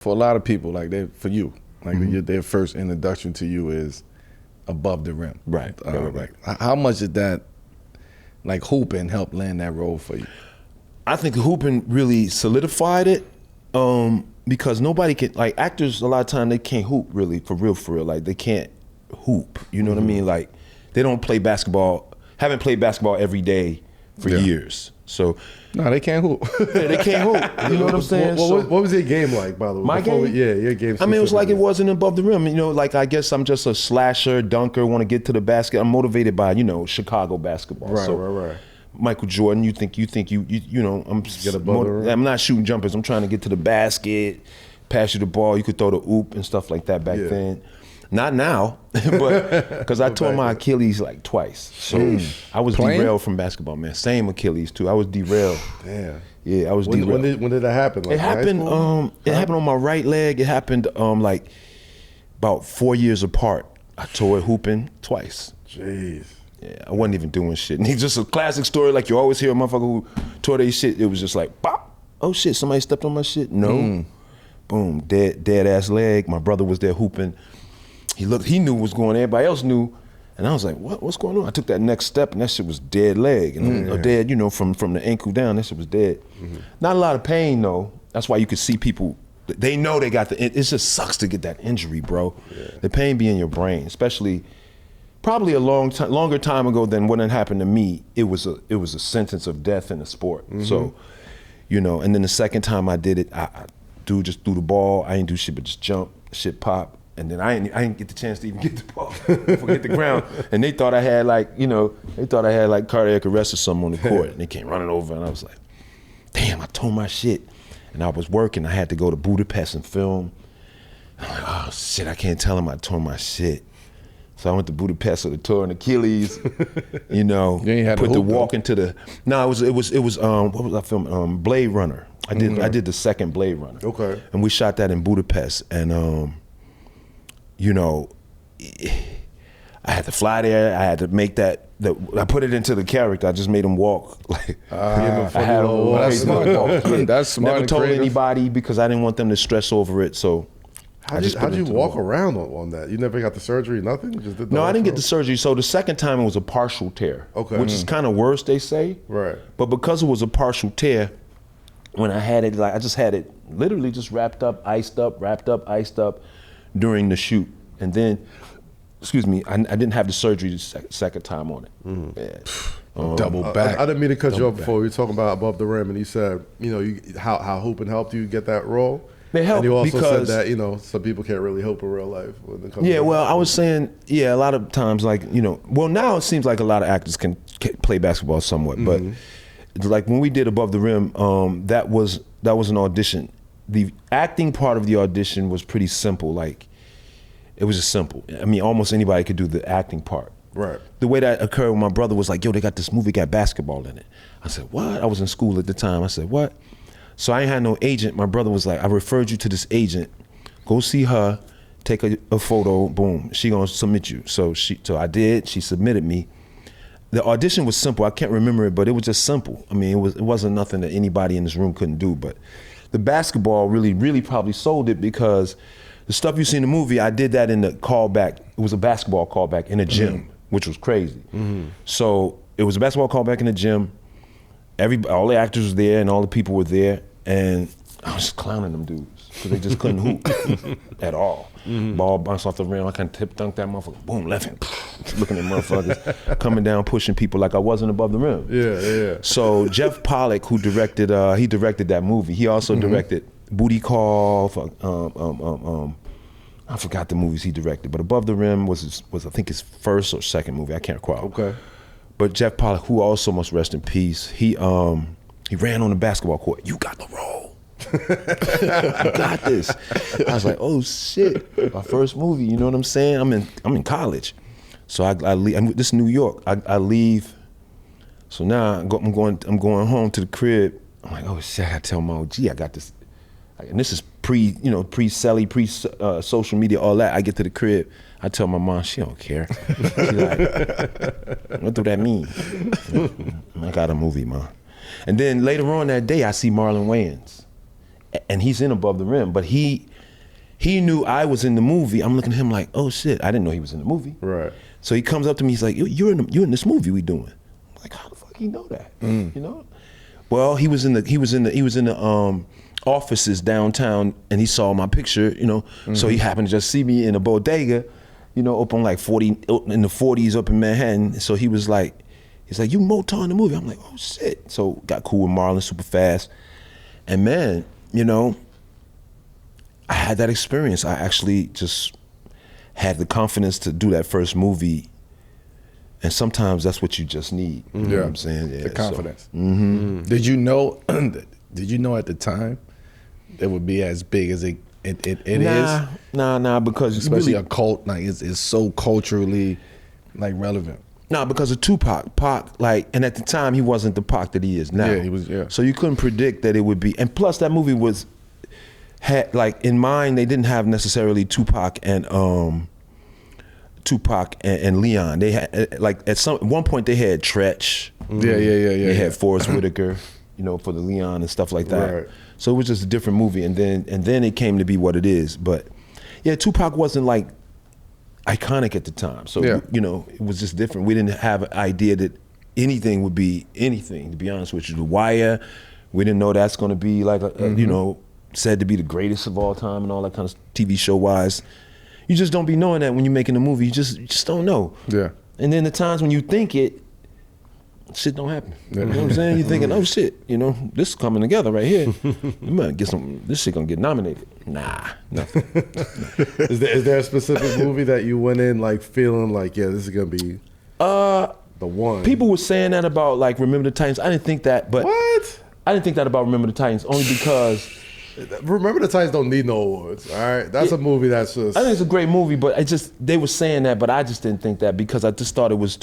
For a lot of people, like for you, like their first introduction to you is above the rim. Right. Right. How much did that, like hooping, help land that role for you? I think hooping really solidified it because nobody can, like actors a lot of time they can't hoop really, for real. Like they can't hoop, you know what I mean? Like they don't play basketball, haven't played basketball every day for years. So no, they can't hoop. Yeah, they can't hoop. You know what I'm saying? What was your game like, by the way? My game? Your game. I mean, it was like it wasn't above the rim. You know, like I guess I'm just a slasher, dunker, want to get to the basket. I'm motivated by, Chicago basketball. Right. Michael Jordan, you know, I'm not shooting jumpers. I'm trying to get to the basket, pass you the ball. You could throw the oop and stuff like that back then. Not now, but because I tore my Achilles like twice. So I was derailed from basketball, man. Same Achilles too. I was derailed. Damn. Yeah, I was derailed. When did that happen? Like it happened. It happened on my right leg. It happened like about 4 years apart. I tore it hooping twice. Jeez. Yeah, I wasn't even doing shit. And it's just a classic story. Like you always hear a motherfucker who tore their shit. It was just like, bop. Oh shit, somebody stepped on my shit. No. Boom. Dead ass leg. My brother was there hooping. He looked. He knew what was going on. Everybody else knew. And I was like, what's going on? I took that next step and that shit was dead leg. And dead, from the ankle down, that shit was dead. Not a lot of pain though. That's why you could see people, they know they got it just sucks to get that injury, bro. Yeah. The pain be in your brain, especially probably a longer time ago than when it happened to me. It was a sentence of death in the sport. So, and then the second time I did it, I just threw the ball. I didn't do shit but just jump, shit pop. And then I didn't get the chance to even get the ball, hit the ground. And they thought I had cardiac arrest or something on the court. And they came running over and I was like, damn, I tore my shit. And I was working, I had to go to Budapest and film. And I'm like, oh shit, I can't tell them I tore my shit. So I went to Budapest with a torn Achilles, You ain't had put to the hoop, walk into the, no, it was what was I filming? Blade Runner. I did the second Blade Runner. Okay. And we shot that in Budapest and I had to fly there. I had to make that. I put it into the character. I just made him walk. Like I had him that's smart. That's smart. Never told anybody because I didn't want them to stress over it. So how'd you walk around on that? You never got the surgery, nothing? You just did no, I didn't get the surgery. So the second time it was a partial tear, which is kind of worse, they say. Right. But because it was a partial tear, when I had it, like I just had it literally just wrapped up, iced up during the shoot. And then, I didn't have the surgery the second time on it. Yeah. Double back. I didn't mean to cut you off before. We were talking about above the rim, and you said, how hooping helped you get that role. They helped and you also because said that some people can't really hoop in real life when it comes. Yeah, well, I was saying, a lot of times, like well, now it seems like a lot of actors can play basketball somewhat, but like when we did Above the Rim, that was an audition. The acting part of the audition was pretty simple. Like it was just simple. I mean, almost anybody could do the acting part. Right. The way that occurred, my brother was like, yo, they got this movie, got basketball in it. I said, what? I was in school at the time. I said, what? So I ain't had no agent. My brother was like, I referred you to this agent. Go see her, take a photo, boom. She gonna submit you. So I did, she submitted me. The audition was simple. I can't remember it, but it was just simple. I mean, it wasn't nothing that anybody in this room couldn't do, but the basketball really, really probably sold it because the stuff you see in the movie, I did that in the callback. It was a basketball callback in a gym, which was crazy. So it was a basketball callback in the gym. All the actors were there and all the people were there, and I was just clowning them dudes because they just couldn't hoop at all. Ball bounced off the rim. I kind of tip dunked that motherfucker. Boom, left hand. Looking at motherfuckers coming down, pushing people like I wasn't above the rim. Yeah. So Jeff Pollack, who directed, he directed that movie. He also directed Booty Call. I forgot the movies he directed, but Above the Rim was I think his first or second movie. I can't recall. Okay. But Jeff Pollack, who also must rest in peace, he ran on the basketball court. You got the role. You got this. I was like, oh shit, my first movie. You know what I'm saying? I'm in college, so I leave. This is New York. I leave. So now I'm going home to the crib. I'm like, oh shit, I gotta tell my OG I got this. And this is pre-celly, social media, all that. I get to the crib, I tell my mom, she don't care. She like, what do that mean? I got a movie, Mom. And then later on that day, I see Marlon Wayans. And he's in Above the Rim, but he he knew I was in the movie. I'm looking at him like, oh shit, I didn't know he was in the movie. Right. So he comes up to me, he's like, you're in this movie we doing. I'm like, how the fuck you know that? You know? Well, he was in the offices downtown, and he saw my picture, you know. So he happened to just see me in a bodega, you know, up on like 40 in the 40s up in Manhattan. So he's like, you Motar in the movie. I'm like, oh shit. So got cool with Marlon super fast, and man, you know, I had that experience. I actually just had the confidence to do that first movie. And sometimes that's what you just need. You know what I'm saying? Yeah, the confidence. So, Did you know? Did you know at the time it would be as big as it is? Nah, because Especially really, a cult, like it's so culturally like relevant. nah, because of Tupac. Pac, like, and at the time he wasn't the Pac that he is now. Yeah, he was. Yeah. So you couldn't predict that it would be. And plus, that movie had like in mind they didn't have necessarily Tupac and Leon. They had like at one point they had Tretch. Yeah. They had Forrest Whitaker, you know, for the Leon and stuff like that. Right. So it was just a different movie, and then it came to be what it is. But yeah, Tupac wasn't like iconic at the time, so you know, it was just different. We didn't have an idea that anything would be anything. To be honest with you, The Wire, we didn't know that's going to be like you know, said to be the greatest of all time and all that kind of TV show wise. You just don't be knowing that when you're making a movie. You just don't know. Yeah. And then the times when you think it, shit don't happen. You know what I'm saying? You're thinking, oh shit, you know, this is coming together right here. You might get this shit gonna get nominated. Nah, nothing. Is there a specific movie that you went in like feeling like, yeah, this is gonna be the one? People were saying that about like Remember the Titans. I didn't think that, but What? I didn't think that about Remember the Titans only because Remember the Titans don't need no awards. All right, that's a movie that's just. I think it's a great movie, but they were saying that, but I just didn't think that because I just thought it was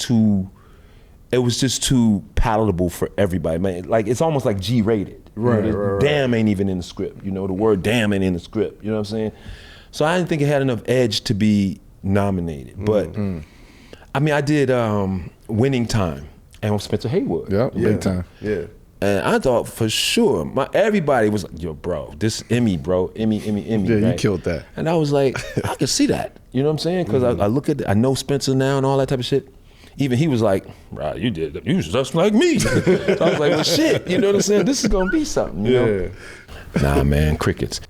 just too palatable for everybody. Man, like it's almost like G-rated. Right, you know, right. Damn ain't even in the script. You know, the word damn ain't in the script. You know what I'm saying? So I didn't think it had enough edge to be nominated. But I mean, I did Winning Time and with Spencer Haywood. Yeah, big time. Yeah. And I thought for sure, everybody was like, yo, bro, this Emmy, bro, Emmy. Yeah, right? you killed that. And I was like, I could see that. You know what I'm saying? Because I look at I know Spencer now and all that type of shit. Even he was like, bro, you was just like me. So I was like, well, shit, you know what I'm saying? This is going to be something, you know? Nah, man, crickets.